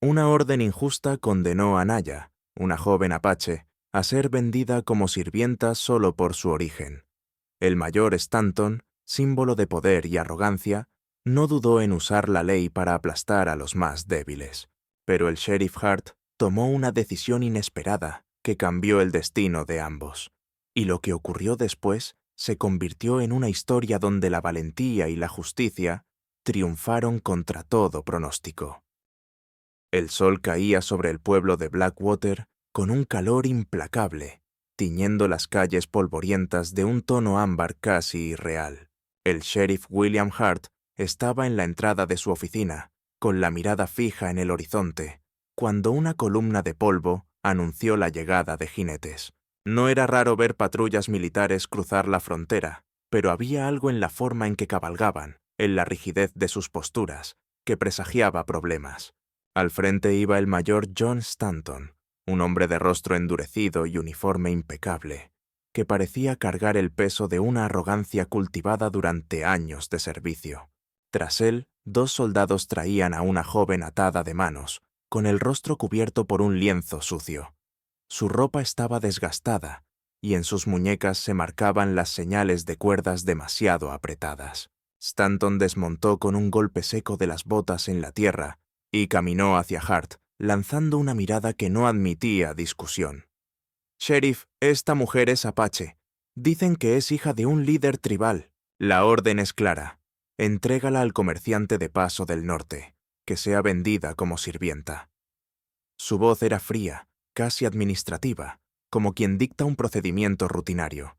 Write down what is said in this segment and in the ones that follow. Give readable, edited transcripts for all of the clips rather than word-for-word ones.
Una orden injusta condenó a Naya, una joven apache, a ser vendida como sirvienta solo por su origen. El mayor Stanton, símbolo de poder y arrogancia, no dudó en usar la ley para aplastar a los más débiles. Pero el sheriff Hart tomó una decisión inesperada que cambió el destino de ambos. Y lo que ocurrió después se convirtió en una historia donde la valentía y la justicia triunfaron contra todo pronóstico. El sol caía sobre el pueblo de Blackwater con un calor implacable, tiñendo las calles polvorientas de un tono ámbar casi irreal. El sheriff William Hart estaba en la entrada de su oficina, con la mirada fija en el horizonte, cuando una columna de polvo anunció la llegada de jinetes. No era raro ver patrullas militares cruzar la frontera, pero había algo en la forma en que cabalgaban, en la rigidez de sus posturas, que presagiaba problemas. Al frente iba el mayor John Stanton, un hombre de rostro endurecido y uniforme impecable, que parecía cargar el peso de una arrogancia cultivada durante años de servicio. Tras él, dos soldados traían a una joven atada de manos, con el rostro cubierto por un lienzo sucio. Su ropa estaba desgastada, y en sus muñecas se marcaban las señales de cuerdas demasiado apretadas. Stanton desmontó con un golpe seco de las botas en la tierra y caminó hacia Hart, lanzando una mirada que no admitía discusión. «Sheriff, esta mujer es apache. Dicen que es hija de un líder tribal. La orden es clara. Entrégala al comerciante de Paso del Norte, que sea vendida como sirvienta». Su voz era fría, casi administrativa, como quien dicta un procedimiento rutinario.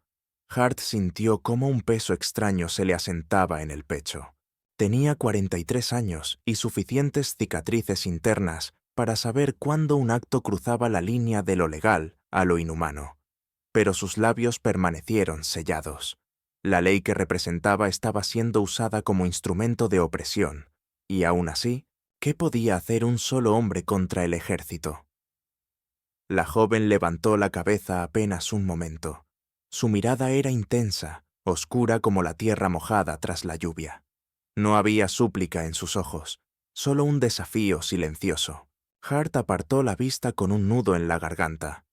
Hart sintió cómo un peso extraño se le asentaba en el pecho. Tenía 43 años y suficientes cicatrices internas para saber cuándo un acto cruzaba la línea de lo legal a lo inhumano. Pero sus labios permanecieron sellados. La ley que representaba estaba siendo usada como instrumento de opresión, y aún así, ¿qué podía hacer un solo hombre contra el ejército? La joven levantó la cabeza apenas un momento. Su mirada era intensa, oscura como la tierra mojada tras la lluvia. No había súplica en sus ojos, solo un desafío silencioso. Hart apartó la vista con un nudo en la garganta.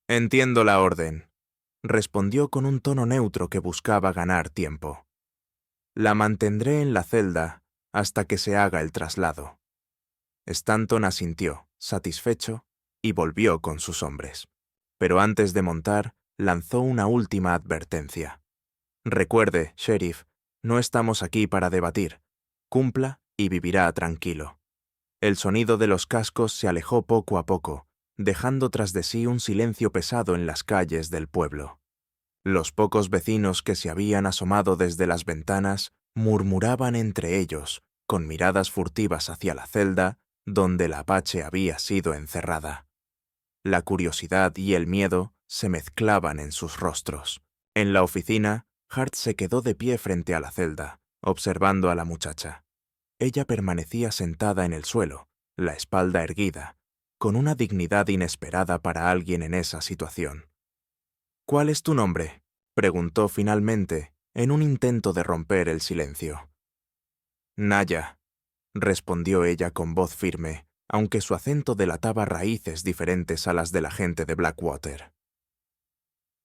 «Entiendo la orden», respondió con un tono neutro que buscaba ganar tiempo. «La mantendré en la celda hasta que se haga el traslado». Stanton asintió, satisfecho, y volvió con sus hombres. Pero antes de montar, lanzó una última advertencia. «Recuerde, sheriff, no estamos aquí para debatir. Cumpla y vivirá tranquilo». El sonido de los cascos se alejó poco a poco, dejando tras de sí un silencio pesado en las calles del pueblo. Los pocos vecinos que se habían asomado desde las ventanas murmuraban entre ellos, con miradas furtivas hacia la celda donde la apache había sido encerrada. La curiosidad y el miedo se mezclaban en sus rostros. En la oficina, Hart se quedó de pie frente a la celda, observando a la muchacha. Ella permanecía sentada en el suelo, la espalda erguida, con una dignidad inesperada para alguien en esa situación. «¿Cuál es tu nombre?», preguntó finalmente, en un intento de romper el silencio. «Naya», respondió ella con voz firme, aunque su acento delataba raíces diferentes a las de la gente de Blackwater.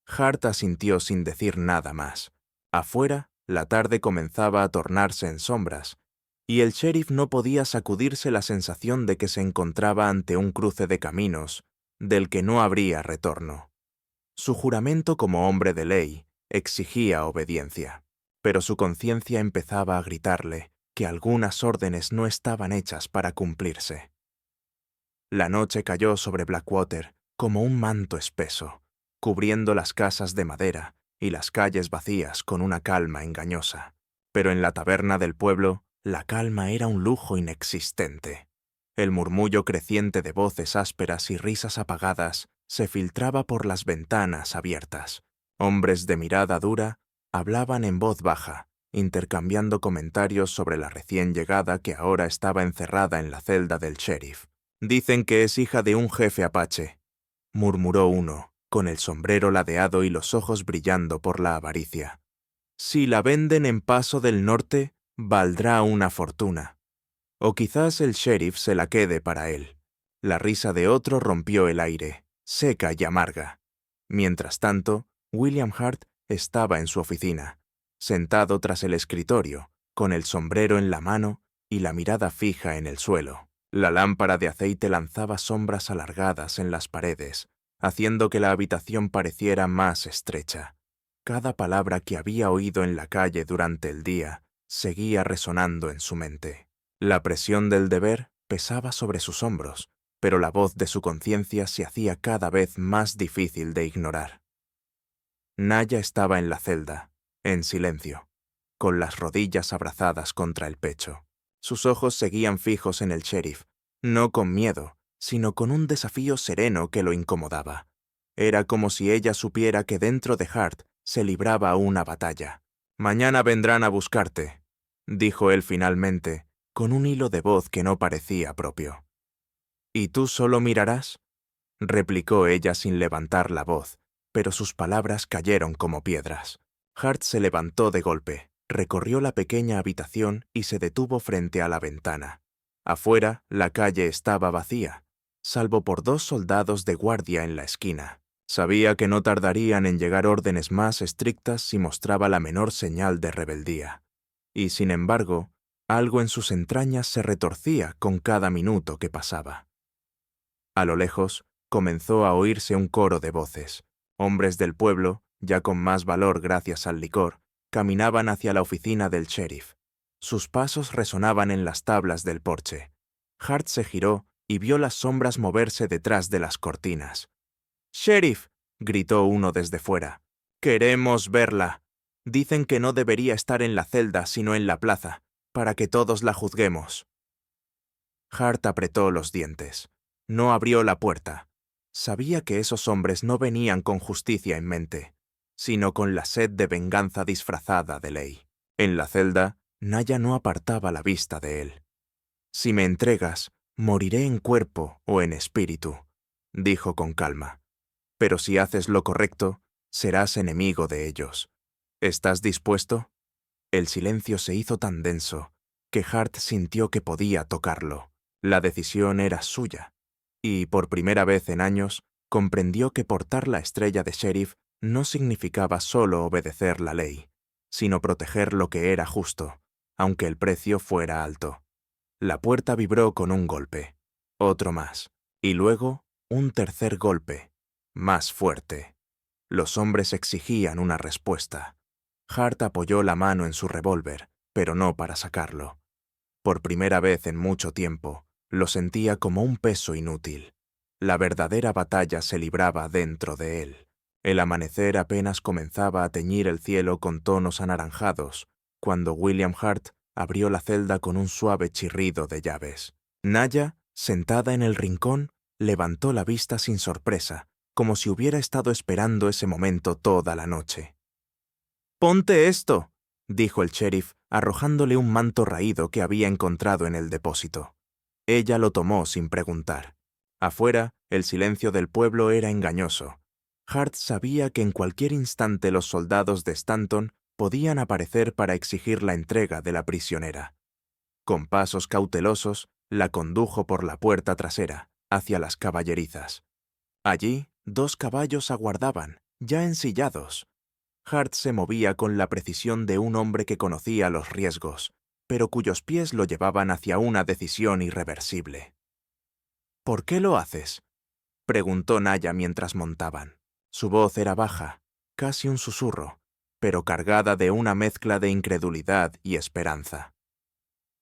Hart asintió sin decir nada más. Afuera, la tarde comenzaba a tornarse en sombras, y el sheriff no podía sacudirse la sensación de que se encontraba ante un cruce de caminos del que no habría retorno. Su juramento como hombre de ley exigía obediencia, pero su conciencia empezaba a gritarle que algunas órdenes no estaban hechas para cumplirse. La noche cayó sobre Blackwater como un manto espeso, cubriendo las casas de madera y las calles vacías con una calma engañosa. Pero en la taberna del pueblo, la calma era un lujo inexistente. El murmullo creciente de voces ásperas y risas apagadas se filtraba por las ventanas abiertas. Hombres de mirada dura hablaban en voz baja, intercambiando comentarios sobre la recién llegada que ahora estaba encerrada en la celda del sheriff. «Dicen que es hija de un jefe apache», murmuró uno, con el sombrero ladeado y los ojos brillando por la avaricia. «Si la venden en Paso del Norte, valdrá una fortuna». O quizás el sheriff se la quede para él. La risa de otro rompió el aire, seca y amarga. Mientras tanto, William Hart estaba en su oficina, sentado tras el escritorio, con el sombrero en la mano y la mirada fija en el suelo. La lámpara de aceite lanzaba sombras alargadas en las paredes, haciendo que la habitación pareciera más estrecha. Cada palabra que había oído en la calle durante el día seguía resonando en su mente. La presión del deber pesaba sobre sus hombros, pero la voz de su conciencia se hacía cada vez más difícil de ignorar. Naya estaba en la celda, en silencio, con las rodillas abrazadas contra el pecho. Sus ojos seguían fijos en el sheriff, no con miedo, sino con un desafío sereno que lo incomodaba. Era como si ella supiera que dentro de Hart se libraba una batalla. «Mañana vendrán a buscarte», dijo él finalmente, con un hilo de voz que no parecía propio. «¿Y tú solo mirarás?», replicó ella sin levantar la voz, pero sus palabras cayeron como piedras. Hart se levantó de golpe, recorrió la pequeña habitación y se detuvo frente a la ventana. Afuera, la calle estaba vacía, salvo por 2 soldados de guardia en la esquina. Sabía que no tardarían en llegar órdenes más estrictas si mostraba la menor señal de rebeldía. Y, sin embargo, algo en sus entrañas se retorcía con cada minuto que pasaba. A lo lejos, comenzó a oírse un coro de voces. Hombres del pueblo, ya con más valor gracias al licor, caminaban hacia la oficina del sheriff. Sus pasos resonaban en las tablas del porche. Hart se giró y vio las sombras moverse detrás de las cortinas. «¡Sheriff!», gritó uno desde fuera. «¡Queremos verla! Dicen que no debería estar en la celda sino en la plaza, para que todos la juzguemos». Hart apretó los dientes. No abrió la puerta. Sabía que esos hombres no venían con justicia en mente, sino con la sed de venganza disfrazada de ley. En la celda, Naya no apartaba la vista de él. «Si me entregas, moriré en cuerpo o en espíritu», dijo con calma. «Pero si haces lo correcto, serás enemigo de ellos. ¿Estás dispuesto?». El silencio se hizo tan denso que Hart sintió que podía tocarlo. La decisión era suya, y por primera vez en años comprendió que portar la estrella de sheriff no significaba solo obedecer la ley, sino proteger lo que era justo, aunque el precio fuera alto. La puerta vibró con un golpe, otro más, y luego un tercer golpe, más fuerte. Los hombres exigían una respuesta. Hart apoyó la mano en su revólver, pero no para sacarlo. Por primera vez en mucho tiempo, lo sentía como un peso inútil. La verdadera batalla se libraba dentro de él. El amanecer apenas comenzaba a teñir el cielo con tonos anaranjados, cuando William Hart abrió la celda con un suave chirrido de llaves. Naya, sentada en el rincón, levantó la vista sin sorpresa, como si hubiera estado esperando ese momento toda la noche. «¡Ponte esto!», dijo el sheriff, arrojándole un manto raído que había encontrado en el depósito. Ella lo tomó sin preguntar. Afuera, el silencio del pueblo era engañoso. Hart sabía que en cualquier instante los soldados de Stanton podían aparecer para exigir la entrega de la prisionera. Con pasos cautelosos, la condujo por la puerta trasera, hacia las caballerizas. Allí, 2 caballos aguardaban, ya ensillados. Hart se movía con la precisión de un hombre que conocía los riesgos, pero cuyos pies lo llevaban hacia una decisión irreversible. «¿Por qué lo haces?», preguntó Naya mientras montaban. Su voz era baja, casi un susurro, pero cargada de una mezcla de incredulidad y esperanza.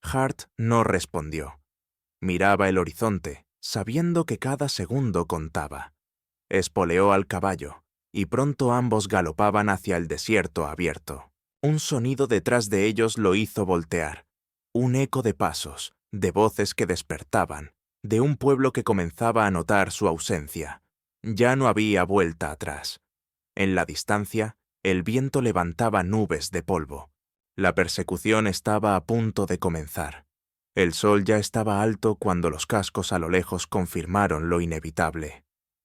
Hart no respondió. Miraba el horizonte, sabiendo que cada segundo contaba. Espoleó al caballo, y pronto ambos galopaban hacia el desierto abierto. Un sonido detrás de ellos lo hizo voltear. Un eco de pasos, de voces que despertaban, de un pueblo que comenzaba a notar su ausencia. Ya no había vuelta atrás. En la distancia, el viento levantaba nubes de polvo. La persecución estaba a punto de comenzar. El sol ya estaba alto cuando los cascos a lo lejos confirmaron lo inevitable.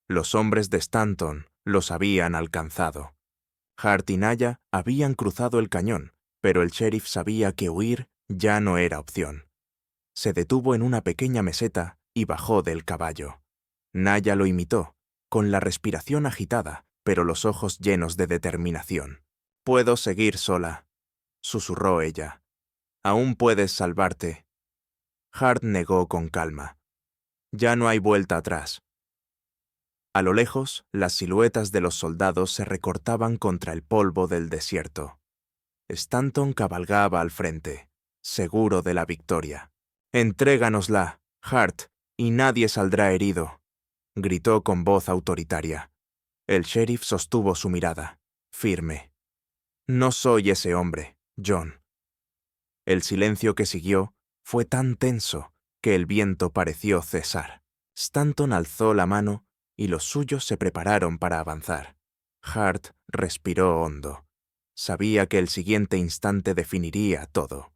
Los hombres de Stanton los habían alcanzado. Hart y Naya habían cruzado el cañón, pero el sheriff sabía que huir ya no era opción. Se detuvo en una pequeña meseta y bajó del caballo. Naya lo imitó, con la respiración agitada, pero los ojos llenos de determinación. «Puedo seguir sola», susurró ella. «Aún puedes salvarte». Hart negó con calma. «Ya no hay vuelta atrás». A lo lejos, las siluetas de los soldados se recortaban contra el polvo del desierto. Stanton cabalgaba al frente, seguro de la victoria. «Entréganosla, Hart, y nadie saldrá herido», gritó con voz autoritaria. El sheriff sostuvo su mirada, firme. «No soy ese hombre, John». El silencio que siguió fue tan tenso que el viento pareció cesar. Stanton alzó la mano y los suyos se prepararon para avanzar. Hart respiró hondo. Sabía que el siguiente instante definiría todo.